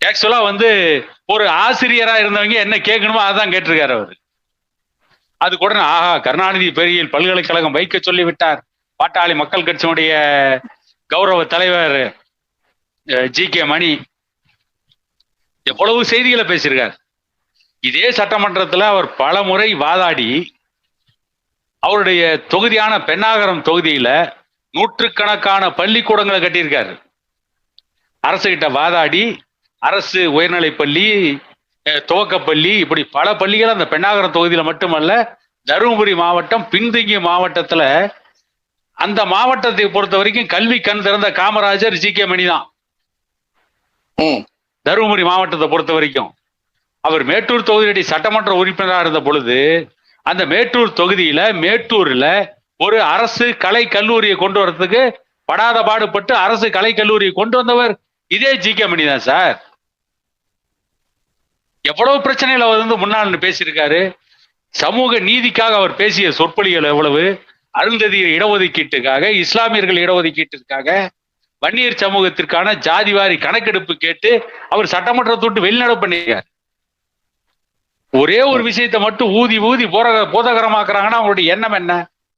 ஆக்சுவலா வந்து ஒரு ஆசிரியரா இருந்தவங்க என்ன கேட்கணுமோ அதான் கேட்டிருக்காரு அவரு. அது கூட ஆஹா கருணாநிதி பெரியில் பல்கலைக்கழகம் வைக்க சொல்லிவிட்டார். பாட்டாளி மக்கள் கட்சியினுடைய கௌரவ தலைவர் ஜி.கே. மணி எவ்வளவு செய்திகளை பேசியிருக்கார். இதே சட்டமன்றத்தில் அவர் பல முறை வாதாடி அவருடைய தொகுதியான பென்னாகரம் தொகுதியில நூற்றுக்கணக்கான பள்ளிக்கூடங்களை கட்டியிருக்காரு. அரசு கிட்ட வாதாடி அரசு உயர்நிலைப்பள்ளி, துவக்கப்பள்ளி, இப்படி பல பள்ளிகள் அந்த பென்னாகரம் தொகுதியில மட்டுமல்ல, தருமபுரி மாவட்டம் பின்தங்கிய மாவட்டத்துல, அந்த மாவட்டத்தை பொறுத்த வரைக்கும் கல்வி கண் திறந்த காமராஜர் ஜி.கே. மணி தான். தருமபுரி மாவட்டத்தை பொறுத்த வரைக்கும் அவர் மேட்டூர் தொகுதியுடைய சட்டமன்ற உறுப்பினராக இருந்த பொழுது அந்த மேட்டூர் தொகுதியில மேட்டூர்ல ஒரு அரசு கலை கல்லூரியை கொண்டு வரதுக்கு படாத பாடுபட்டு அரசு கலை கல்லூரியை கொண்டு வந்தவர் இதே ஜி.கே. மணி தான் சார். எவ்வளவு பிரச்சனைகள் அவர் வந்து முன்னாள் பேசியிருக்காரு. சமூக நீதிக்காக அவர் பேசிய சொற்பொழிகள் எவ்வளவு, அருந்ததியர் இடஒதுக்கீட்டுக்காக, இஸ்லாமியர்கள் இடஒதுக்கீட்டிற்காக, வன்னியர் சமூகத்திற்கான ஜாதிவாரி கணக்கெடுப்பு கேட்டு அவர் சட்டமன்றத்தை விட்டு வெளிநடப்பு பண்ணியிருக்கார். ஒரே ஒரு விஷயத்தை மட்டும் ஊதி ஊதி போதகரமாக்குறாங்கன்னா அவங்களுடைய எண்ணம் என்ன?